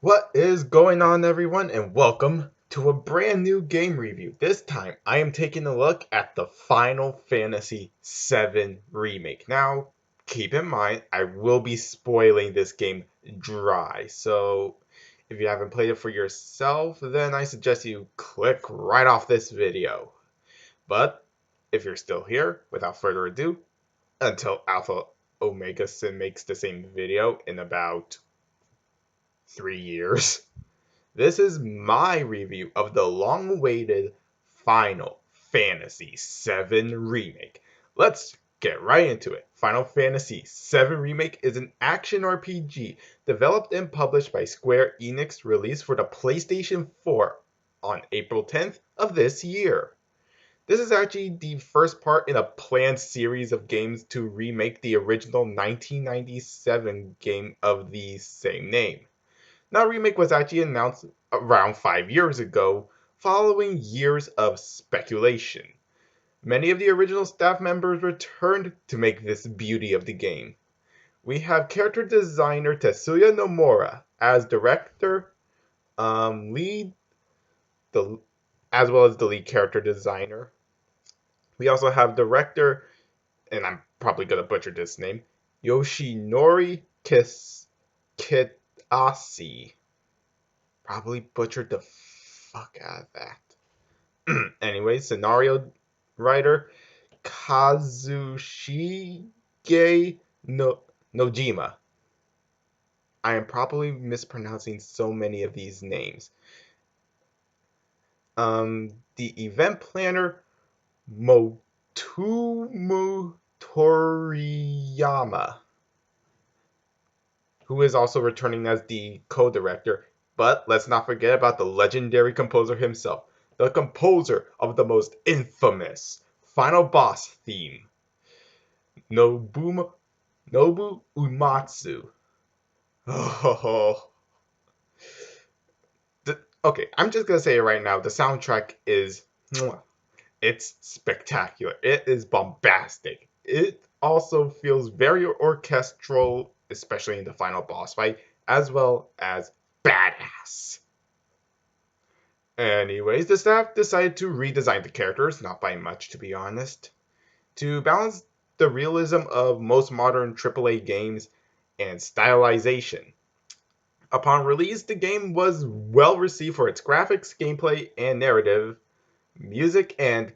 What is going on, everyone, and welcome to a brand new game review. This time, I am taking a look at the Final Fantasy VII Remake. Now, keep in mind, I will be spoiling this game dry, so if you haven't played it for yourself, then I suggest you click right off this video. But, if you're still here, without further ado, until Alpha Omega Sin makes the same video in about 3 years. This is my review of the long-awaited Final Fantasy VII Remake. Let's get right into it. Final Fantasy VII Remake is an action RPG developed and published by Square Enix, released for the PlayStation 4 on April 10th of this year. This is actually the first part in a planned series of games to remake the original 1997 game of the same name. Now, Remake was actually announced around 5 years ago, following years of speculation. Many of the original staff members returned to make this beauty of the game. We have character designer Tetsuya Nomura as director, lead, the as well as the lead character designer. We also have director, and I'm probably gonna butcher this name, Yoshinori Kitase. Probably butchered the fuck out of that. Anyway, scenario writer Kazushige no- Nojima. I am probably mispronouncing so many of these names. The event planner Motomu Toriyama, who is also returning as the co-director. But let's not forget about the legendary composer himself, the composer of the most infamous final boss theme, Nobu Uematsu. Oh, okay, I'm just gonna say it right now. The soundtrack is, it's spectacular. It is bombastic. It also feels very orchestral, especially in the final boss fight, as well as badass. Anyways, the staff decided to redesign the characters, not by much to be honest, to balance the realism of most modern AAA games and stylization. Upon release, the game was well received for its graphics, gameplay, and narrative, music, and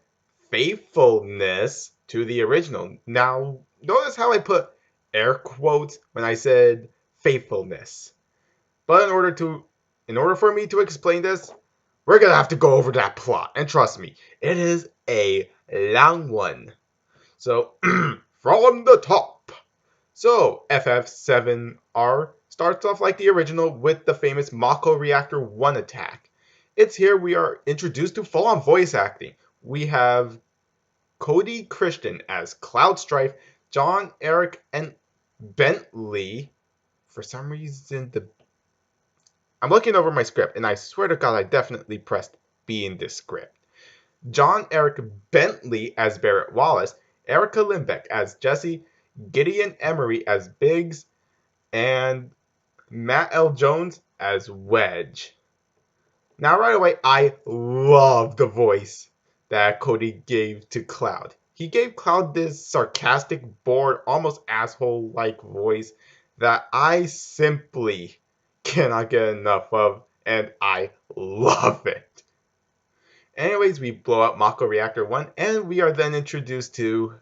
faithfulness to the original. Now, notice how I put air quotes when I said faithfulness. But in order for me to explain this, we're gonna have to go over that plot. And trust me, it is a long one. So, from the top. So, FF7R starts off like the original with the famous Mako Reactor 1 attack. It's here we are introduced to full-on voice acting. We have Cody Christian as Cloud Strife, John, Eric, and Bentley. For some reason, I'm looking over my script, and I swear to God, I definitely pressed B in this script. John Eric Bentley as Barrett Wallace, Erica Limbeck as Jesse, Gideon Emery as Biggs, and Matt L. Jones as Wedge. Now, right away, I love the voice that Cody gave to Cloud. He gave Cloud this sarcastic, bored, almost asshole-like voice that I simply cannot get enough of, and I love it. Anyways, we blow up Mako Reactor 1, and we are then introduced to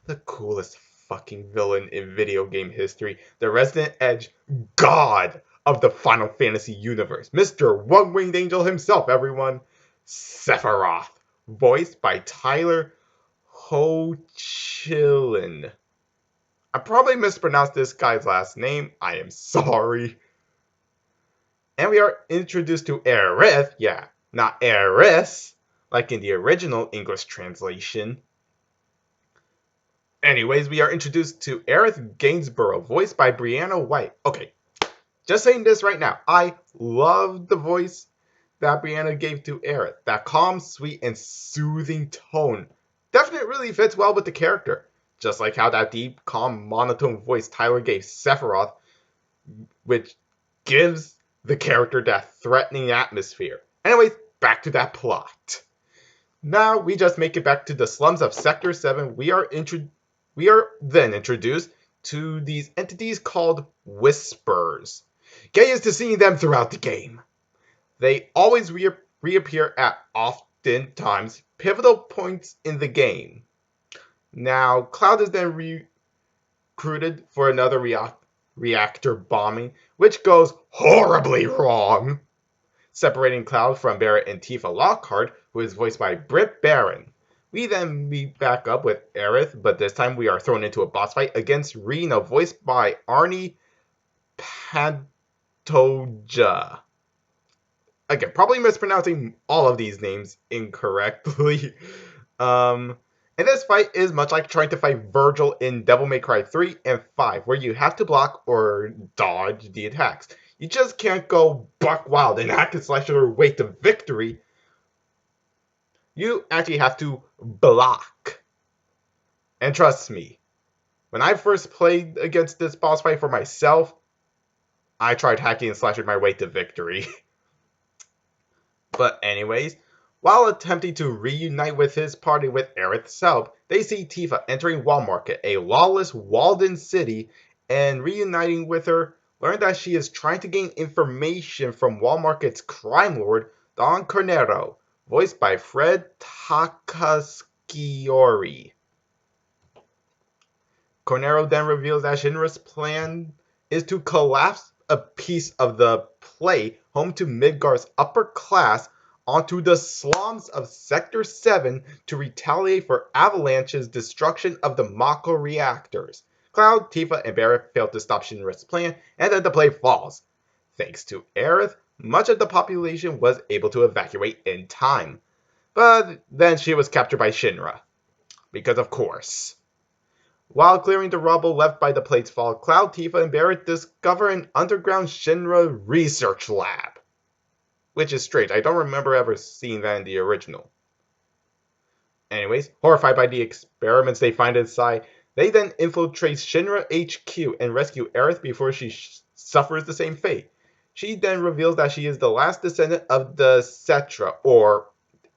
the coolest fucking villain in video game history, the Resident Edge god of the Final Fantasy universe, Mr. One-Winged Angel himself, everyone, Sephiroth, voiced by Tyler Hoechlin. I probably mispronounced this guy's last name. I am sorry. And we are introduced to Aerith, yeah, not Eris, like in the original English translation. Anyways, we are introduced to Aerith Gainsborough, voiced by Brianna White. Okay, just saying this right now. I love the voice that Brianna gave to Aerith. That calm, sweet, and soothing tone definitely really fits well with the character. Just like how that deep, calm, monotone voice Tyler gave Sephiroth which gives the character that threatening atmosphere. Anyways, back to that plot. Now we just make it back to the slums of Sector 7. We are then introduced to these entities called Whispers. Get used to seeing them throughout the game. They always reappear at oftentimes pivotal points in the game. Now, Cloud is then recruited for another reactor bombing, which goes horribly wrong, separating Cloud from Barrett and Tifa Lockhart, who is voiced by Britt Baron. We then meet back up with Aerith, but this time we are thrown into a boss fight against Rena, voiced by Arnie Pantoja. Again, probably mispronouncing all of these names incorrectly. And this fight is much like trying to fight Virgil in Devil May Cry 3 and 5, where you have to block or dodge the attacks. You just can't go buck wild and hack and slash your way to victory. You actually have to block. And trust me, when I first played against this boss fight for myself, I tried hacking and slashing my way to victory. But anyways, while attempting to reunite with his party with Aerith's help, they see Tifa entering Wall Market, a lawless walled-in city, and reuniting with her, learn that she is trying to gain information from Wall Market's crime lord, Don Cornero, voiced by Fred Takasciore. Cornero then reveals that Shinra's plan is to collapse a piece of the play home to Midgar's upper class onto the slums of Sector 7 to retaliate for Avalanche's destruction of the Mako reactors. Cloud, Tifa, and Barrett fail to stop Shinra's plan, and then the play falls. Thanks to Aerith, much of the population was able to evacuate in time. But then she was captured by Shinra. Because of course. While clearing the rubble left by the plate's fall, Cloud, Tifa, and Barrett discover an underground Shinra research lab. Which is strange. I don't remember ever seeing that in the original. Anyways, horrified by the experiments they find inside, they then infiltrate Shinra HQ and rescue Aerith before she suffers the same fate. She then reveals that she is the last descendant of the Cetra, or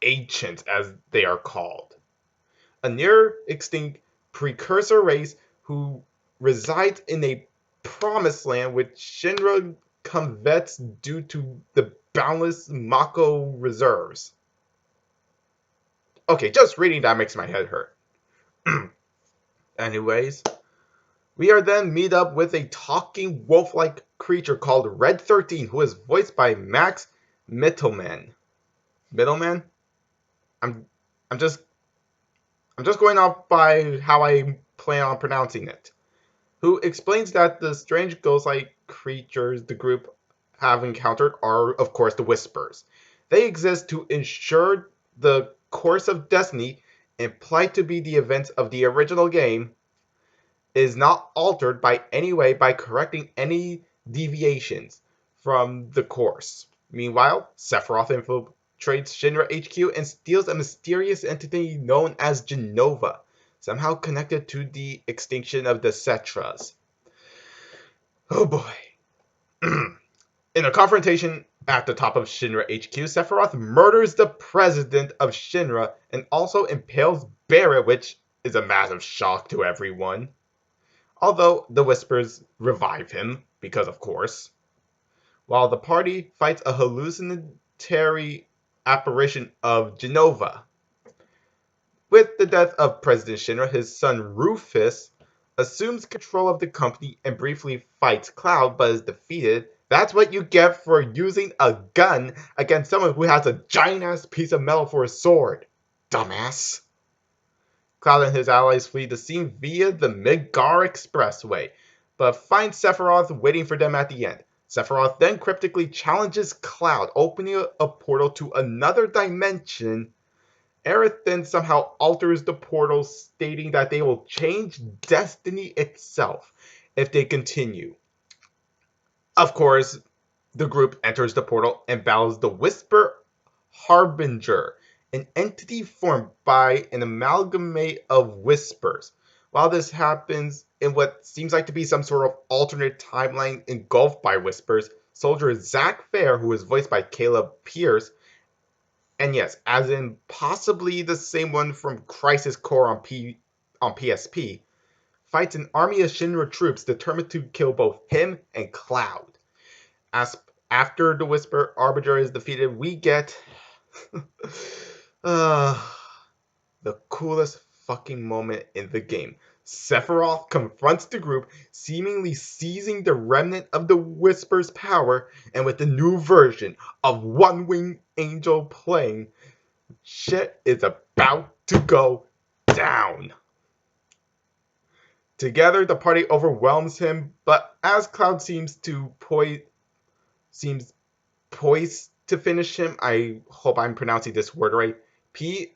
Ancients as they are called. A near-extinct precursor race who resides in a promised land which Shinra covets due to the boundless Mako reserves. Okay, just reading that makes my head hurt. Anyways, we are then meet up with a talking wolf-like creature called Red 13, who is voiced by Max Mittelman. Mittelman? I'm just going off by how I plan on pronouncing it. Who explains that the strange ghost-like creatures the group have encountered are, of course, the Whispers. They exist to ensure the course of destiny, implied to be the events of the original game, is not altered by any way by correcting any deviations from the course. Meanwhile, Sephiroth infiltrates Shinra HQ and steals a mysterious entity known as Genova, somehow connected to the extinction of the Cetras. Oh boy. In a confrontation at the top of Shinra HQ, Sephiroth murders the president of Shinra and also impales Barrett, which is a massive shock to everyone. Although the Whispers revive him, because of course. While the party fights a hallucinatory apparition of Genova. With the death of President Shinra, his son Rufus assumes control of the company and briefly fights Cloud, but is defeated. That's what you get for using a gun against someone who has a giant-ass piece of metal for a sword. Dumbass. Cloud and his allies flee the scene via the Midgar Expressway, but find Sephiroth waiting for them at the end. Sephiroth then cryptically challenges Cloud, opening a portal to another dimension. Aerith then somehow alters the portal, stating that they will change destiny itself if they continue. Of course, the group enters the portal and battles the Whisper Harbinger, an entity formed by an amalgamate of whispers. While this happens in what seems like to be some sort of alternate timeline engulfed by whispers, soldier Zach Fair, who is voiced by Caleb Pierce, and yes, as in possibly the same one from Crisis Core on PSP, fights an army of Shinra troops determined to kill both him and Cloud. As after the Whisper Arbiter is defeated, we get uh, the coolest fucking moment in the game. Sephiroth confronts the group, seemingly seizing the remnant of the Whisper's power, and with the new version of One Winged Angel playing, shit is about to go down. Together, the party overwhelms him, but as Cloud seems poised to finish him, I hope I'm pronouncing this word right, Poised,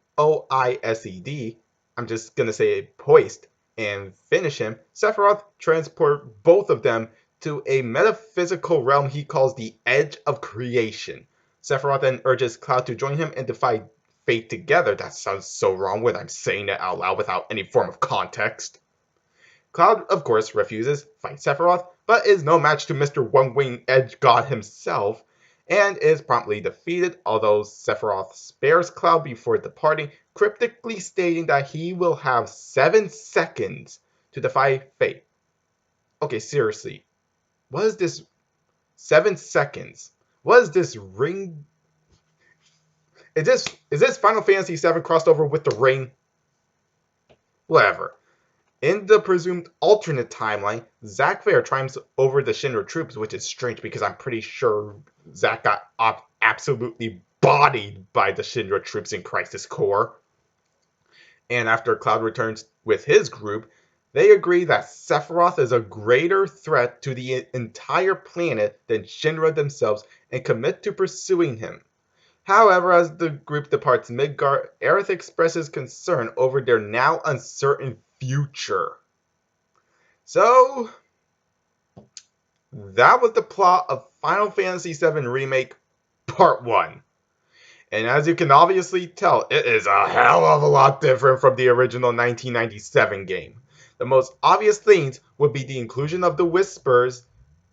I'm just gonna say poised, and finish him, Sephiroth transport both of them to a metaphysical realm he calls the Edge of Creation. Sephiroth then urges Cloud to join him and defy fate together. That sounds so wrong when I'm saying it out loud without any form of context. Cloud, of course, refuses, fights Sephiroth, but is no match to Mr. One-Winged Edge God himself, and is promptly defeated, although Sephiroth spares Cloud before departing, cryptically stating that he will have 7 seconds to defy fate. Okay, seriously, what is this 7 seconds? What is this ring? Is this Final Fantasy VII crossed over with the ring? Whatever. In the presumed alternate timeline, Zack Fair triumphs over the Shinra troops, which is strange because I'm pretty sure Zack got absolutely bodied by the Shinra troops in Crisis Core. And after Cloud returns with his group, they agree that Sephiroth is a greater threat to the entire planet than Shinra themselves and commit to pursuing him. However, as the group departs Midgar, Aerith expresses concern over their now uncertain future. So, that was the plot of Final Fantasy VII Remake Part 1. And as you can obviously tell, it is a hell of a lot different from the original 1997 game. The most obvious things would be the inclusion of the Whispers,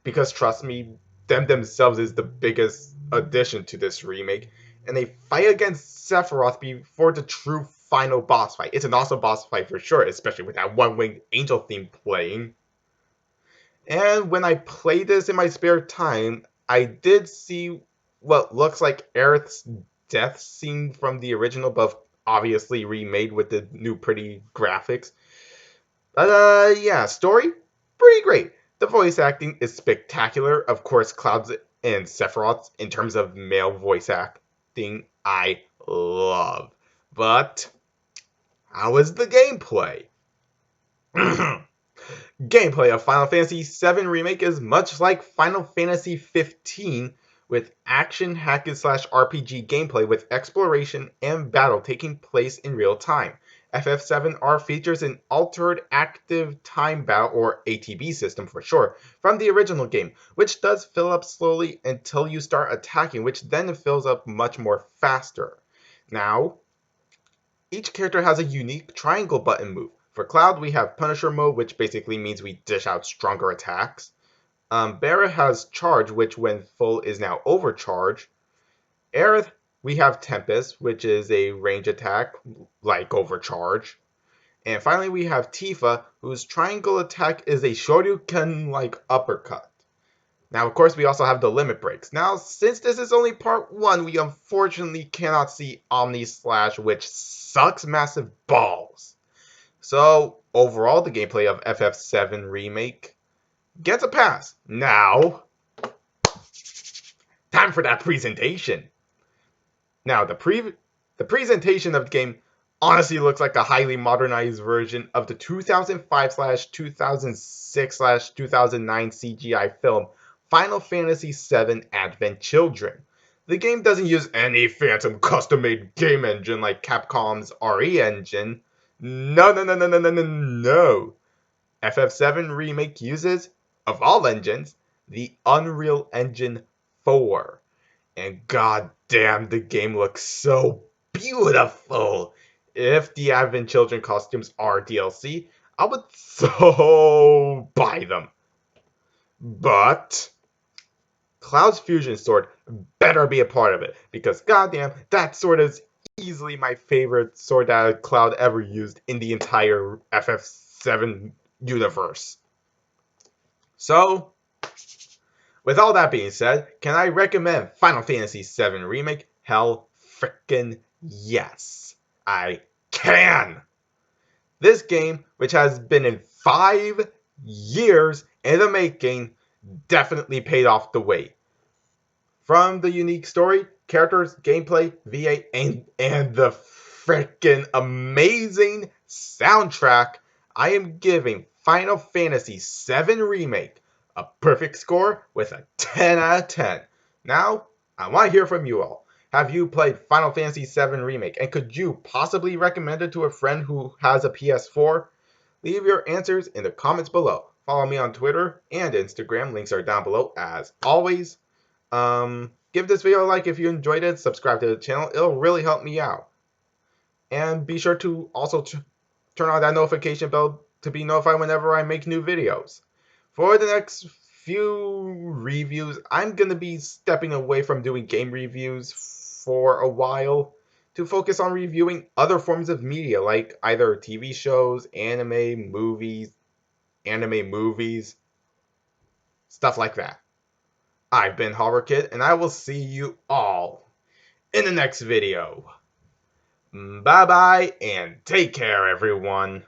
because trust me, them themselves is the biggest addition to this remake, and a fight against Sephiroth before the true final boss fight. It's an awesome boss fight for sure, especially with that One-Winged Angel theme playing. And when I played this in my spare time, I did see what looks like Aerith's death scene from the original, but obviously remade with the new pretty graphics. But yeah, story, pretty great. The voice acting is spectacular. Of course, Cloud's and Sephiroth's in terms of male voice acting, I love. But how is the gameplay? Gameplay of Final Fantasy VII Remake is much like Final Fantasy XV, with action hack-and-slash RPG gameplay with exploration and battle taking place in real time. FF7R features an altered active time battle, or ATB system for short, from the original game, which does fill up slowly until you start attacking, which then fills up much more faster. Now, each character has a unique triangle button move. For Cloud, we have Punisher mode, which basically means we dish out stronger attacks. Barra has Charge, which when full is now Overcharge. Aerith, we have Tempest, which is a range attack, like Overcharge. And finally, we have Tifa, whose triangle attack is a Shoryuken-like uppercut. Now, of course, we also have the limit breaks. Now, since this is only part 1, we unfortunately cannot see Omni Slash, which sucks massive balls. So, overall, the gameplay of FF7 Remake gets a pass. Now, time for that presentation. Now, the presentation of the game honestly looks like a highly modernized version of the 2005/2006/2009 CGI film Final Fantasy VII Advent Children. The game doesn't use any phantom custom-made game engine like Capcom's RE engine. No. FF7 Remake uses, of all engines, the Unreal Engine 4. And goddamn, the game looks so beautiful. If the Advent Children costumes are DLC, I would so buy them. But Cloud's fusion sword better be a part of it, because goddamn, that sword is easily my favorite sword that Cloud ever used in the entire FF7 universe. So, with all that being said, can I recommend Final Fantasy VII Remake? Hell frickin' yes, I can! This game, which has been in 5 years in the making, definitely paid off the wait. From the unique story, characters, gameplay, VA, and the freaking amazing soundtrack, I am giving Final Fantasy VII Remake a perfect score with a 10 out of 10. Now, I want to hear from you all. Have you played Final Fantasy VII Remake, and could you possibly recommend it to a friend who has a PS4? Leave your answers in the comments below. Follow me on Twitter and Instagram. Links are down below as always. Give this video a like if you enjoyed it. Subscribe to the channel. It'll really help me out. And be sure to also turn on that notification bell to be notified whenever I make new videos. For the next few reviews, I'm going to be stepping away from doing game reviews for a while to focus on reviewing other forms of media, like either TV shows, anime movies, stuff like that. I've been Horror Kid, and I will see you all in the next video. Bye bye, and take care, everyone.